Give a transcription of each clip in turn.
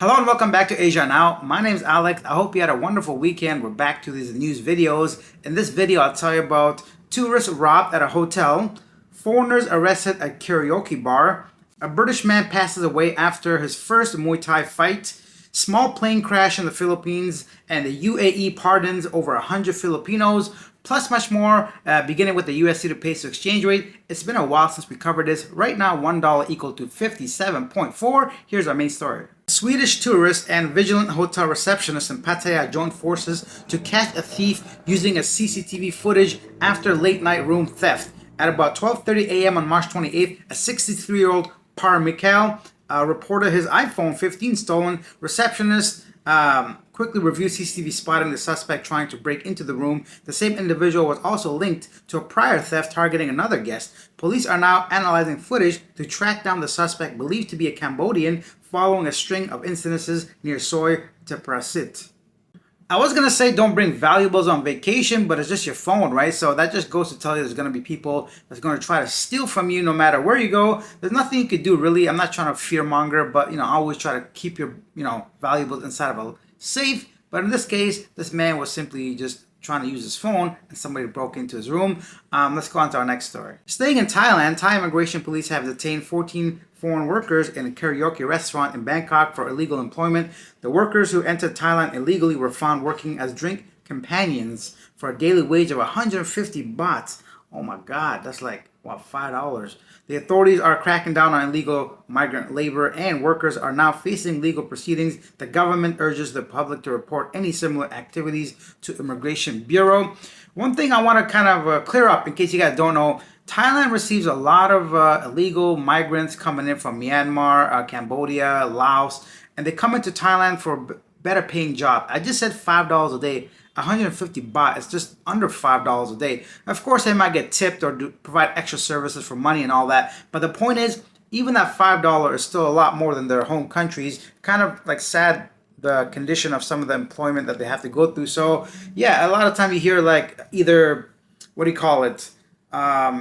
Hello and welcome back to Asia Now. My name is Alex. I hope you had a wonderful weekend. We're back to these news videos. In this video, I'll tell you about tourists robbed at a hotel, foreigners arrested at karaoke bar, a British man passes away after his first Muay Thai fight, small plane crash in the Philippines, and the UAE pardons over 100 Filipinos, plus much more, beginning with the USD to peso exchange rate. It's been a while since we covered this. Right now, $1 equal to 57.4. Here's our main story. Swedish tourists and vigilant hotel receptionists in Pattaya joined forces to catch a thief using a CCTV footage after late night room theft. At about 12:30 a.m. on March 28th, a 63-year-old Par Mikhail reported his iPhone 15 stolen. Receptionists quickly reviewed CCTV, spotting the suspect trying to break into the room. The same individual was also linked to a prior theft targeting another guest. Police are now analyzing footage to track down the suspect, believed to be a Cambodian, following a string of incidences near Soy Teprasit. I was going to say don't bring valuables on vacation, but it's just your phone, right? So that just goes to tell you there's going to be people that's going to try to steal from you no matter where you go. There's nothing you could do, really. I'm not trying to fearmonger, but, always try to keep your, valuables inside of a safe. But in this case, this man was simply just trying to use his phone and somebody broke into his room. Let's go on to our next story. Staying in Thailand, Thai immigration police have detained 14 foreign workers in a karaoke restaurant in Bangkok for illegal employment. The workers who entered Thailand illegally were found working as drink companions for a daily wage of 150 bahts. Oh my God, that's like, $5. The authorities are cracking down on illegal migrant labor, and workers are now facing legal proceedings. The government urges the public to report any similar activities to Immigration Bureau. One thing I want to kind of clear up, in case you guys don't know, Thailand receives a lot of illegal migrants coming in from Myanmar, Cambodia, Laos, and they come into Thailand for a better paying job. I just said $5 a day. 150 baht is just under $5 a day. Of course, they might get tipped or provide extra services for money and all that. But the point is, even that $5 is still a lot more than their home countries. Kind of like sad, the condition of some of the employment that they have to go through. So yeah, a lot of time you hear like either,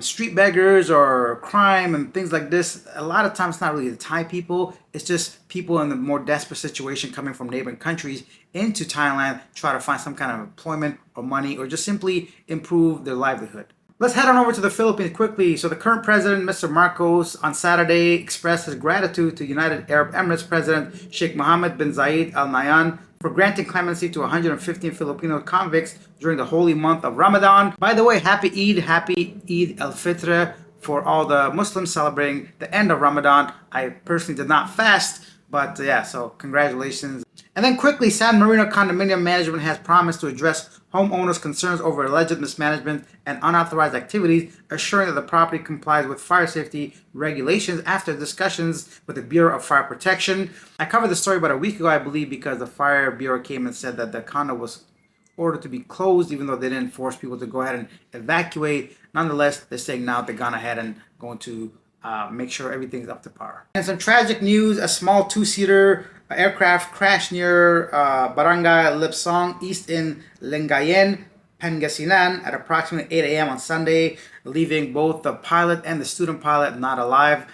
street beggars or crime and things like this. A lot of times it's not really the Thai people. It's just people in the more desperate situation coming from neighboring countries into Thailand, try to find some kind of employment or money or just simply improve their livelihood. Let's head on over to the Philippines quickly. So the current president, Mr. Marcos, on Saturday expressed his gratitude to United Arab Emirates President Sheikh Mohammed bin Zayed Al Nahyan for granting clemency to 115 Filipino convicts during the holy month of Ramadan. By the way, happy Eid al-Fitr for all the Muslims celebrating the end of Ramadan. I personally did not fast, but so congratulations. And then quickly, San Marino Condominium Management has promised to address homeowners' concerns over alleged mismanagement and unauthorized activities, assuring that the property complies with fire safety regulations after discussions with the Bureau of Fire Protection. I covered the story about a week ago, I believe, because the Fire Bureau came and said that the condo was ordered to be closed, even though they didn't force people to go ahead and evacuate. Nonetheless, they're saying now they've gone ahead and going to make sure everything's up to par. And some tragic news, a small two-seater aircraft crashed near Barangay Lipsong East in Lingayen, Pangasinan at approximately 8 a.m. on Sunday, leaving both the pilot and the student pilot not alive.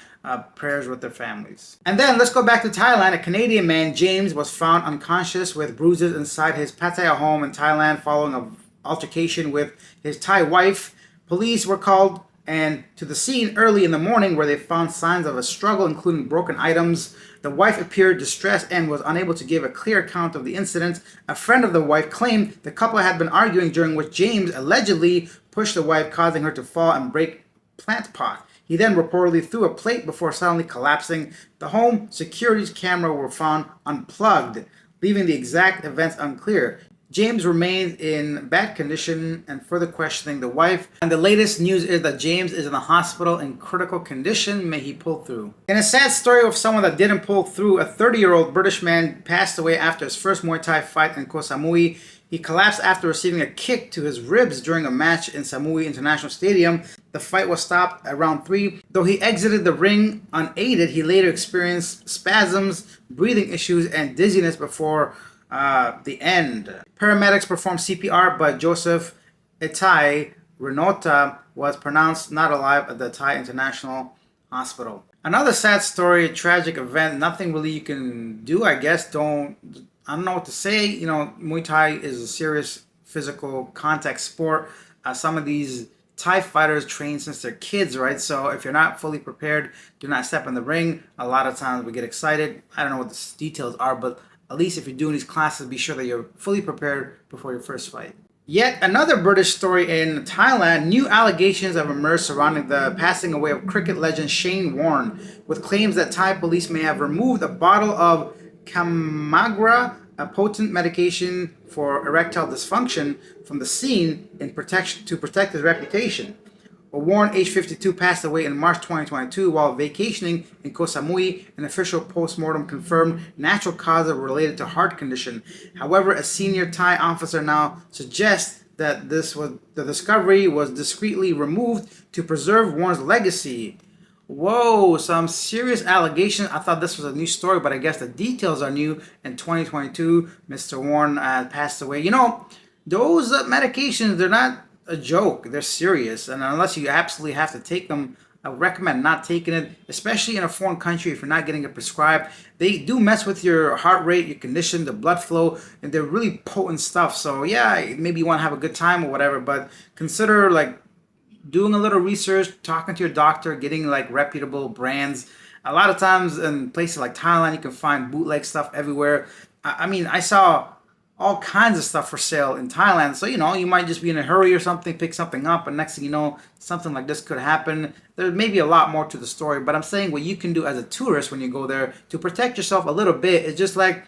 Prayers with their families. And then let's go back to Thailand. A Canadian man, James, was found unconscious with bruises inside his Pattaya home in Thailand following an altercation with his Thai wife. Police were called and to the scene early in the morning, where they found signs of a struggle, including broken items. The wife appeared distressed and was unable to give a clear account of the incident. A friend of the wife claimed the couple had been arguing, during which James allegedly pushed the wife, causing her to fall and break plant pot. He then reportedly threw a plate before suddenly collapsing. The home security's camera were found unplugged, leaving the exact events unclear. James remains in bad condition and further questioning the wife. And the latest news is that James is in the hospital in critical condition. May he pull through. In a sad story of someone that didn't pull through, a 30-year-old British man passed away after his first Muay Thai fight in Koh Samui. He collapsed after receiving a kick to his ribs during a match in Samui International Stadium. The fight was stopped at round 3. Though he exited the ring unaided, he later experienced spasms, breathing issues, and dizziness before the end. Paramedics performed CPR, but Joseph Itai Renota was pronounced not alive at the Thai International Hospital. Another sad story, a tragic event. Nothing really you can do, I guess. I don't know what to say. Muay Thai is a serious physical contact sport. Some of these Thai fighters train since they're kids, right? So if you're not fully prepared, do not step in the ring. A lot of times we get excited. I don't know what the details are, but at least if you're doing these classes, be sure that you're fully prepared before your first fight. Yet another British story in Thailand. New allegations have emerged surrounding the passing away of cricket legend Shane Warne, with claims that Thai police may have removed a bottle of Kamagra, a potent medication for erectile dysfunction, from the scene in protection to protect his reputation. Warren, age 52, passed away in March 2022 while vacationing in Koh Samui. An official post-mortem confirmed natural causes related to heart condition. However, a senior Thai officer now suggests that the discovery was discreetly removed to preserve Warren's legacy. Whoa, some serious allegations. I thought this was a new story, but I guess the details are new. In 2022, Mr. Warren passed away. Those medications, they're not a joke. They're serious. And unless you absolutely have to take them, I would recommend not taking it, especially in a foreign country if you're not getting it prescribed. They do mess with your heart rate, your condition, the blood flow, and they're really potent stuff. So yeah, maybe you want to have a good time or whatever, but consider like doing a little research, talking to your doctor, getting like reputable brands. A lot of times in places like Thailand, you can find bootleg stuff everywhere. I mean, I saw all kinds of stuff for sale in Thailand. So, you might just be in a hurry or something, pick something up, and next thing you know, something like this could happen. There may be a lot more to the story, but I'm saying what you can do as a tourist when you go there to protect yourself a little bit is just like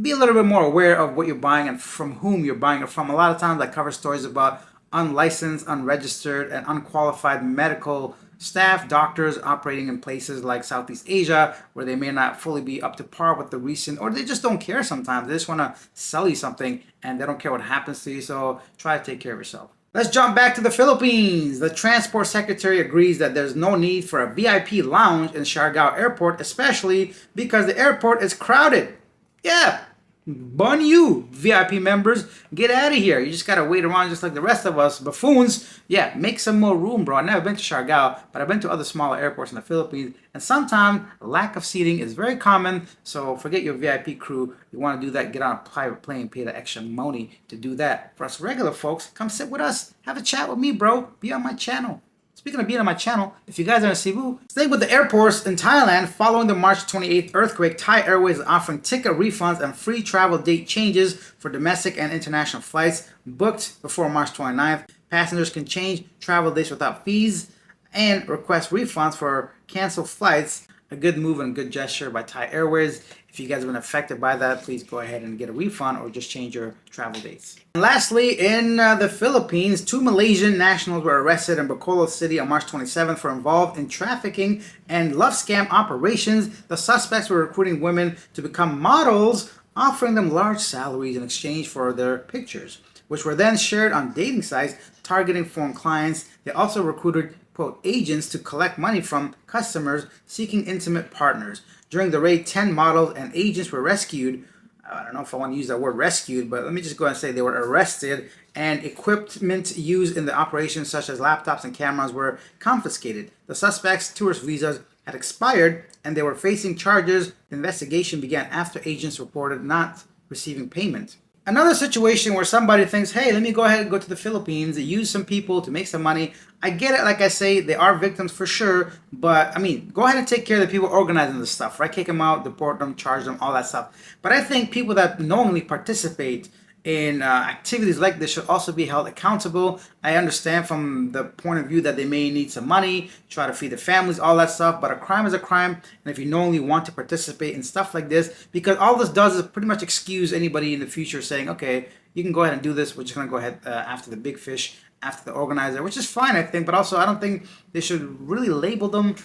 be a little bit more aware of what you're buying and from whom you're buying it from. A lot of times I cover stories about unlicensed, unregistered, and unqualified medical staff, doctors operating in places like Southeast Asia where they may not fully be up to par with the recent, or they just don't care sometimes. They just want to sell you something and they don't care what happens to you. So try to take care of yourself. Let's jump back to the Philippines. The Transport Secretary agrees that there's no need for a VIP lounge in Siargao Airport, especially because the airport is crowded. Yeah, bun you, VIP members. Get out of here. You just gotta wait around just like the rest of us buffoons. Yeah, make some more room, bro. I've never been to Siargao, but I've been to other smaller airports in the Philippines, and sometimes lack of seating is very common, so forget your VIP crew. You want to do that, get on a private plane, pay the extra money to do that. For us regular folks, come sit with us, have a chat with me, bro. Be on my channel. Speaking of being on my channel, if you guys are in Cebu, staying with the airports in Thailand, following the March 28th earthquake, Thai Airways is offering ticket refunds and free travel date changes for domestic and international flights booked before March 29th. Passengers can change travel dates without fees and request refunds for canceled flights. A good move and good gesture by Thai Airways. If you guys have been affected by that, please go ahead and get a refund or just change your travel dates. And lastly, in the Philippines, 2 Malaysian nationals were arrested in Bacolod City on March 27th for involved in trafficking and love scam operations. The suspects were recruiting women to become models, offering them large salaries in exchange for their pictures, which were then shared on dating sites targeting foreign clients. They also recruited, quote, agents to collect money from customers seeking intimate partners. During the raid, 10 models and agents were rescued. I don't know if I want to use that word rescued, but let me just go ahead and say they were arrested, and equipment used in the operation, such as laptops and cameras, were confiscated. The suspects' tourist visas had expired, and they were facing charges. The investigation began after agents reported not receiving payment. Another situation where somebody thinks, hey, let me go ahead and go to the Philippines, use some people to make some money. I get it, like I say, they are victims for sure, but I mean, go ahead and take care of the people organizing this stuff, right? Kick them out, deport them, charge them, all that stuff. But I think people that knowingly participate in activities like this should also be held accountable. I understand from the point of view that they may need some money, try to feed their families, all that stuff, but a crime is a crime, and if you knowingly want to participate in stuff like this, because all this does is pretty much excuse anybody in the future saying, okay, you can go ahead and do this, we're just going to go ahead after the big fish, after the organizer, which is fine, I think, but also I don't think they should really label them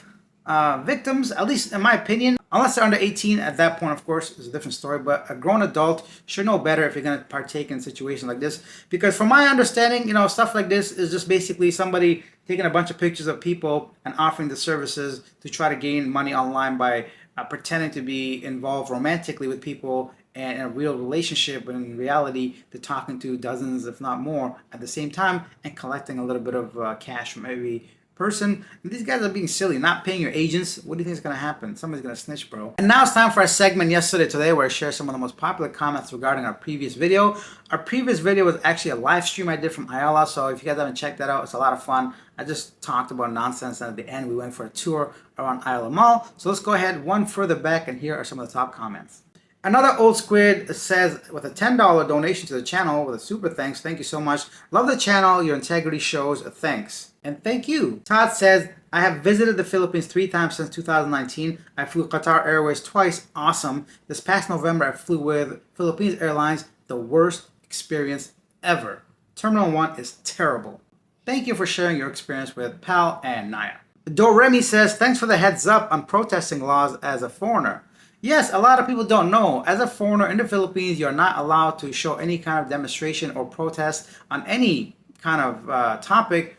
victims, at least in my opinion, unless they're under 18. At that point, of course, is a different story, but a grown adult should know better if you're going to partake in a situation like this, because from my understanding, stuff like this is just basically somebody taking a bunch of pictures of people and offering the services to try to gain money online by pretending to be involved romantically with people and in a real relationship, but in reality they're talking to dozens if not more at the same time and collecting a little bit of cash from every person. And these guys are being silly, not paying your agents. What do you think is going to happen? Somebody's going to snitch, bro. And now it's time for our segment Yesterday Today, where I share some of the most popular comments regarding our previous video. Our previous video was actually a live stream I did from Ayala, so if you guys haven't checked that out, it's a lot of fun. I just talked about nonsense, and at the end we went for a tour around Ayala Mall. So let's go ahead one further back, and here are some of the top comments. Another old squid says, with a $10 donation to the channel with a super thanks, thank you so much. Love the channel, your integrity shows, thanks. And thank you. Todd says, I have visited the Philippines 3 times since 2019. I flew Qatar Airways twice, awesome. This past November I flew with Philippines Airlines, the worst experience ever. Terminal 1 is terrible. Thank you for sharing your experience with Pal and Naya. Doremi says, thanks for the heads up on protesting laws as a foreigner. Yes, a lot of people don't know. As a foreigner in the Philippines, you're not allowed to show any kind of demonstration or protest on any kind of topic,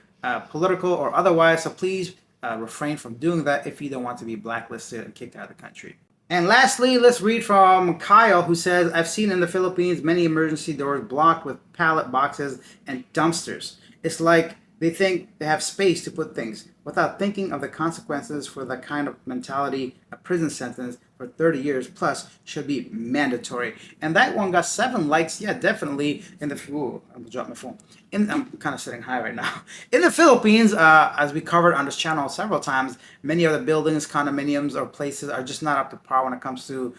political or otherwise. So please refrain from doing that if you don't want to be blacklisted and kicked out of the country. And lastly, let's read from Kyle, who says, I've seen in the Philippines many emergency doors blocked with pallet boxes and dumpsters. It's like they think they have space to put things without thinking of the consequences. For that kind of mentality, a prison sentence for 30 years plus should be mandatory. And that one got 7 likes. Yeah, definitely. In the I'm gonna drop my phone. I'm kind of sitting high right now. In the Philippines, as we covered on this channel several times, many of the buildings, condominiums, or places are just not up to par when it comes to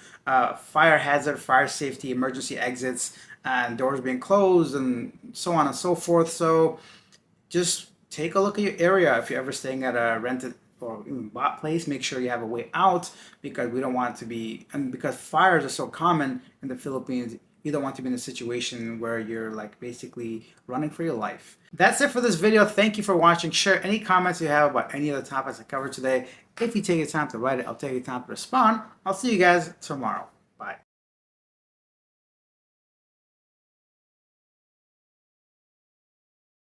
fire hazard, fire safety, emergency exits, and doors being closed, and so on and so forth. So just take a look at your area. If you're ever staying at a rented or even bought place, make sure you have a way out, because we don't want to be, and because fires are so common in the Philippines, you don't want to be in a situation where you're like basically running for your life. That's it for this video. Thank you for watching. Share any comments you have about any of the topics I covered today. If you take your time to write it, I'll take your time to respond. I'll see you guys tomorrow. Bye.